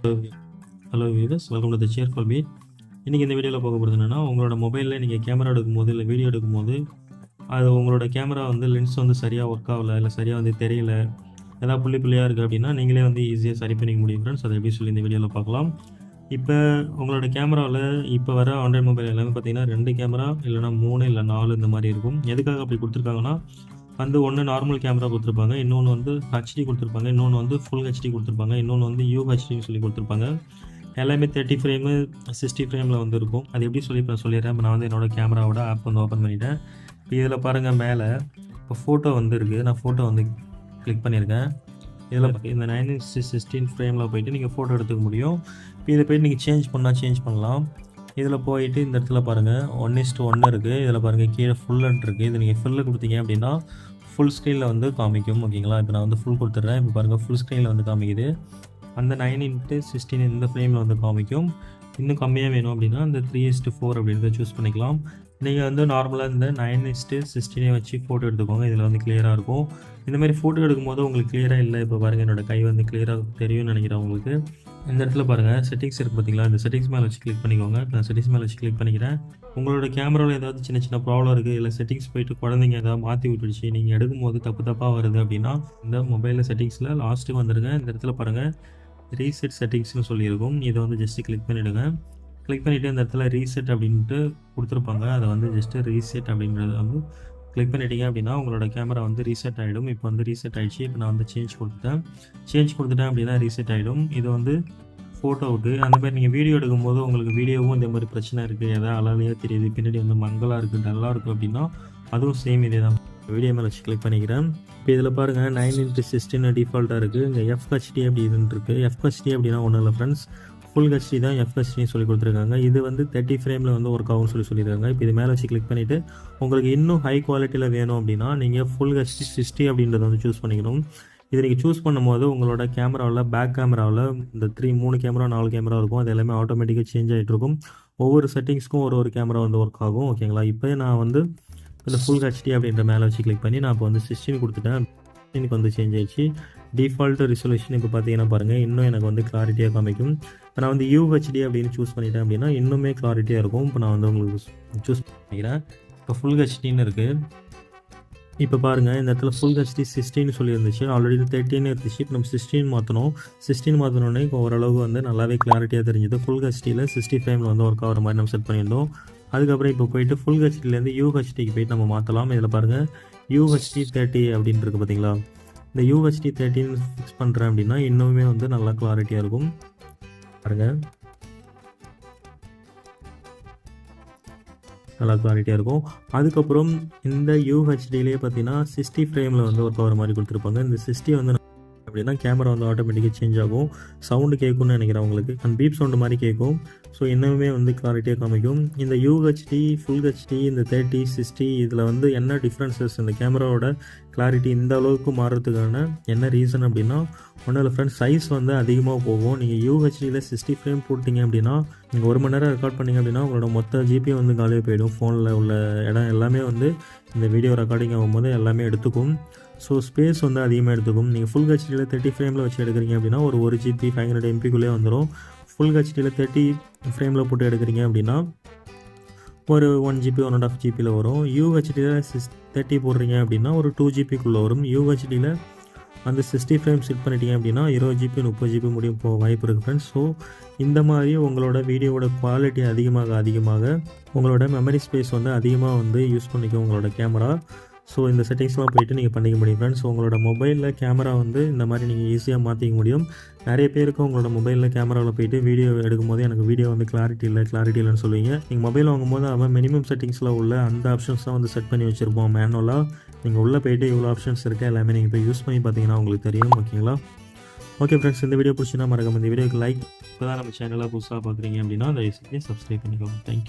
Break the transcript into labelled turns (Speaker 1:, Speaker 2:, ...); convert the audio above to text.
Speaker 1: Hello viewers, welcome to the cheerful meet. இன்றைக்கி இந்த வீடியோவில் பார்க்க போகிறது என்னென்னா, உங்களோட மொபைலில் நீங்கள் கேமரா எடுக்கும்போது இல்லை வீடியோ எடுக்கும்போது அது உங்களோட கேமரா லென்ஸ் சரியாக ஒர்க் ஆகலை, இல்லை சரியாக தெரியல, ஏதாவது புள்ளியாக இருக்குது அப்படின்னா நீங்களே ஈஸியாக சரி பண்ணிக்க முடியும் ஃப்ரெண்ட்ஸ். அதை எப்படி சொல்லி இந்த வீடியோவில் பார்க்கலாம். இப்போ உங்களோட கேமராவில் இப்போ வர ஆண்ட்ராய்ட் மொபைல் எல்லாமே பார்த்தீங்கன்னா 2 கேமரா இல்லைனா 3 இல்லை 4 இந்த மாதிரி இருக்கும். எதுக்காக அப்படி கொடுத்துருக்காங்கன்னா, ஒன்று நார்மல் கேமரா கொடுத்துருப்பாங்க, இன்னொன்று ஹெச்டி கொடுத்துருப்பாங்க, இன்னொன்று ஃபுல் ஹெச்டி கொடுத்துருப்பாங்க, இன்னொன்று யூஹெச்டின்னு சொல்லி கொடுத்துருப்பாங்க. எல்லாமே 30 ஃப்ரேமு 60 ஃப்ரேமில் இருக்கும். அது எப்படி சொல்லி இப்போ நான் சொல்லிடுறேன். இப்போ நான் என்னோடய கேமராவோட ஆப் ஓப்பன் பண்ணிவிட்டேன். இப்போ இதில் பாருங்கள், மேலே இப்போ ஃபோட்டோ இருக்குது. நான் ஃபோட்டோ கிளிக் பண்ணியிருக்கேன். இதில் இந்த 9:16 ஃப்ரேமில் போய்ட்டு நீங்கள் ஃபோட்டோ எடுத்துக்க முடியும். இப்போ இதை போய்ட்டு நீங்கள் சேஞ்ச் பண்ணலாம். இதில் போயிட்டு இந்த இடத்துல பாருங்கள் 1:1 இருக்குது. இதில் பாருங்கள் கீழே ஃபுல்லுன்ட்டு இருக்குது. இது நீங்கள் ஃபுல்லு கொடுத்தீங்க அப்படின்னா ஃபுல் ஸ்க்ரீனில் காமிக்கும். ஓகேங்களா, இப்போ நான் ஃபுல் கொடுத்துட்றேன். இப்போ பாருங்கள் ஃபுல் ஸ்க்ரீனில் காமிக்குது. அந்த 9:16 இந்த ஃப்ரேமில் காமிக்கும். இன்னும் கம்மியாக வேணும் அப்படின்னா இந்த 3:4 அப்படின்றத சூஸ் பண்ணிக்கலாம். நீங்கள் நார்மலாக இந்த 9:16 வச்சு ஃபோட்டோ எடுத்துக்கோங்க. இதில் கிளியராக இருக்கும். இந்தமாதிரி ஃபோட்டோ எடுக்கும்போது உங்களுக்கு கிளியராக இல்லை. இப்போ பாருங்கள் என்னோடய கை கிளியராக தெரியும்னு நினைக்கிறேன் உங்களுக்கு. இந்த இடத்துல பாருங்கள் செட்டிங்ஸ் இருக்குது பார்த்தீங்களா, இந்த செட்டிங்ஸ் மேலே வச்சு கிளிக் பண்ணிக்கோங்க. நான் செட்டிங்ஸ் மேலே வச்சு கிளிக் பண்ணிக்கிறேன். உங்களோட கேமராவில் ஏதாவது சின்ன சின்ன ப்ராப்ளம் இருக்குது, இல்லை செட்டிங்ஸ் போய்ட்டு குழந்தைங்க ஏதாவது மாற்றி விட்டுடுச்சு, நீங்கள் எடுக்கும்போது தப்பாக வருது அப்படின்னா இந்த மொபைலில் செட்டிங்ஸில் லாஸ்ட்டுக்கு வந்துடுங்க. இந்த இடத்துல பாருங்கள் ரீசெட் செட்டிங்ஸ்னு சொல்லியிருக்கும். இதை ஜஸ்ட்டு கிளிக் பண்ணிவிடுங்க. கிளிக் பண்ணிவிட்டு இந்த இடத்துல ரீசெட் அப்படின்ட்டு கொடுத்துருப்பாங்க. அதை ஜஸ்ட்டு ரீசெட் அப்படின்றத கிளிக் பண்ணிட்டீங்க அப்படின்னா உங்களோட கேமரா ரீசெட் ஆகிடும். இப்போ ரீசெட் ஆகிடுச்சு. இப்போ நான் சேஞ்ச் கொடுத்துட்டேன் அப்படின்னா ரீசெட் ஆகிடும். இது ஃபோட்டோவுக்கு அந்த மாதிரி நீங்கள் வீடியோ எடுக்கும்போது உங்களுக்கு வீடியோவும் இந்த மாதிரி பிரச்சனை இருக்குது, எதாவது அழகாக தெரியுது, பின்னாடி மங்கலாக இருக்குது, டல்லாக இருக்குது அப்படின்னா அதுவும் சேம் இதே தான். வீடியோ மேலே வச்சு கிளிக் பண்ணிக்கிறேன். இப்போ இதில் பாருங்கள் 9:16 டிஃபால்ட்டாக இருக்குது. இங்கே FHD அப்படி இதுன்னு இருக்குது. FHD அப்படின்னா ஒன்றும் இல்லை ஃப்ரெண்ட்ஸ், ஃபுல் ஹெச்டி தான் FHDன்னு சொல்லி கொடுத்துருக்காங்க. இது 30 ஃப்ரேமில் ஒர்க் ஆகும்னு சொல்லியிருக்காங்க. இப்போ இது மேலே வச்சு கிளிக் பண்ணிவிட்டு உங்களுக்கு இன்னும் ஹை குவாலிட்டியில் வேணும் அப்படின்னா நீங்கள் ஃபுல் ஹெச்டி 60 அப்படின்றத சூஸ் பண்ணிக்கணும். இது நீங்கள் சூஸ் பண்ணும்போது உங்களோட கேமராவில் பேக் கேமராவில் இந்த 3 கேமரா 4 கேமரா இருக்கும். அது எல்லாமே ஆட்டோமேட்டிக்காக சேஞ்ச் ஆகிட்டு இருக்கும். ஒவ்வொரு செட்டிங்ஸ்க்கும் ஒரு கேமரா ஒர்க் ஆகும். ஓகேங்களா, இப்போ நான் இந்த ஃபுல் ஹெச்டி அப்படின்ற மேலே வச்சு கிளிக் பண்ணி நான் இப்போ 16 கொடுத்துட்டேன். 16க்கு சேஞ்ச் ஆகிடுச்சு. டிஃபால்ட் ரிசல்யூஷன் இப்போ பார்த்தீங்கன்னா பாருங்கள் இன்னும் எனக்கு கிளாரிட்டியாக காமிக்கும். இப்போ நான் UHD அப்படின்னு சூஸ் பண்ணிட்டேன் அப்படின்னா இன்னுமே கிளாரிட்டியாக இருக்கும். இப்போ நான் உங்களுக்கு சூஸ் பண்ணிக்கிறேன். இப்போ ஃபுல் ஹெச்டின்னு இருக்குது. இப்போ பாருங்கள் இந்த இடத்துல ஃபுல் ஹெச்டி 16 சொல்லியிருந்துச்சு. ஆல்ரெடி 13 இருந்துச்சு. இப்போ நம்ம 16 மாற்றணும். 16 மாற்றினோடனே இப்போ ஓரளவு நல்லாவே கிளாரிட்டியாக தெரிஞ்சுது. ஃபுல் ஹெச்டியில் 60 ஃப்ரேமில் ஒர்க் ஆகிற மாதிரி நம்ம செட் பண்ணியிருந்தோம். அதுக்கப்புறம் இப்போ போயிட்டு ஃபுல் ஹெச்டிலேருந்து UHDக்கு போயிட்டு நம்ம மாற்றலாம். இதில் பாருங்கள் UHD 30 அப்படின்னு இருக்குது பார்த்தீங்களா. இந்த UHD 30 ஃபிக்ஸ் பண்ணுறேன் அப்படின்னா இன்னுமே நல்லா கிளாரிட்டியாக இருக்கும். பாருங்கள் நல்லா கிளாரிட்டியாக இருக்கும். அதுக்கப்புறம் இந்த UHDலேயே பார்த்தீங்கன்னா 60 ஃப்ரேமில் ஒர்க் ஆகிற மாதிரி கொடுத்துருப்பாங்க. இந்த 60 அப்படின்னா கேமரா ஆட்டோமேட்டிக்காக சேஞ்ச் ஆகும். சவுண்டு கேட்கும்னு நினைக்கிறேன் உங்களுக்கு. அந்த பீப் சவுண்டு மாதிரி கேட்கும். ஸோ இன்னுமே கிளாரிட்டியாக காமிக்கும். இந்த UHD ஃபுல் ஹெச்டி இந்த 30 60 இதில் என்ன டிஃப்ரென்சஸ் இந்த கேமராவோட கிளாரிட்டி இந்த அளவுக்கு மாறுறதுக்கான என்ன ரீசன் அப்படின்னா ஒன்றும் இல்லை ஃப்ரெண்ட்ஸ், சைஸ் அதிகமாக போகும். நீங்கள் UHDயில் 60 ஃப்ரேம் போட்டிங்க அப்படின்னா நீங்கள் 1 மணி நேரம் ரெக்கார்ட் பண்ணிங்க அப்படின்னா உங்களோட மொத்த ஜிபி காலியாக போயிடும். ஃபோனில் உள்ள இடம் எல்லாமே இந்த வீடியோ ரெக்கார்டிங் ஆகும்போது எல்லாமே எடுத்துக்கும். ஸோ ஸ்பேஸ் அதிகமாக எடுத்துக்கும். நீங்கள் ஃபுல் ஹெச்டியில் 30 ஃப்ரேமில் வச்சு எடுக்கிறீங்க அப்படின்னா ஒரு 1 GB 500 MBக்குள்ளே வந்துடும். ஃபுல் ஹெச்டியில் 30 ஃப்ரேமில் போட்டு எடுக்கிறீங்க அப்படின்னா ஒரு 1 GB 1.5 GBயில் வரும். UHDயில் 30 போடுறீங்க அப்படின்னா ஒரு 2 GBக்குள்ளே வரும். UHDயில் 60 ஃப்ரேம் செட் பண்ணிட்டீங்க அப்படின்னா 20 GB 30 GB முடியும் போக வாய்ப்பு இருக்குது ஃப்ரெண்ட்ஸ். ஸோ இந்த மாதிரி உங்களோட வீடியோவோட குவாலிட்டி அதிகமாக உங்களோட மெமரி ஸ்பேஸ் அதிகமாக யூஸ் பண்ணிக்கும் உங்களோட கேமரா. ஸோ இந்த செட்டிங்ஸ்லாம் போய்ட்டு நீங்கள் பண்ணிக்க முடியும் ஃப்ரெண்ட்ஸ். உங்களோட மொபைலில் கேமரா இந்த மாதிரி நீங்கள் ஈஸியாக மாற்றிக்க முடியும். நிறைய பேருக்கு உங்களோட மொபைலில் கேமராவில் போய்ட்டு வீடியோ எடுக்கும்போது எனக்கு வீடியோ கிளாரிட்டி இல்லைன்னு சொல்லுவீங்க. நீங்கள் மொபைல் வாங்கும்போது அவன் மினிமம் செட்டிங்ஸில் உள்ள அந்த ஆப்ஷன்ஸ் தான் செட் பண்ணி வச்சுருப்போம் மேனுவலாக. நீங்கள் உள்ளே போய்ட்டு இவ்வளோ ஆப்ஷன்ஸ் இருக்குது, எல்லாமே நீங்கள் போய் யூஸ் பண்ணி பார்த்தீங்கன்னா உங்களுக்கு தெரியும். ஓகேங்களா, ஓகே ஃப்ரெண்ட்ஸ், இந்த வீடியோ பிடிச்சினா மறக்காம இந்த வீடியோக்கு லைக். இப்போ தான் நம்ம சேனலாக புதுசாக பார்க்குறீங்க அப்படின்னா தயவு செஞ்சு சப்ஸ்கிரைப் பண்ணிக்கோங்க. தேங்க்யூ.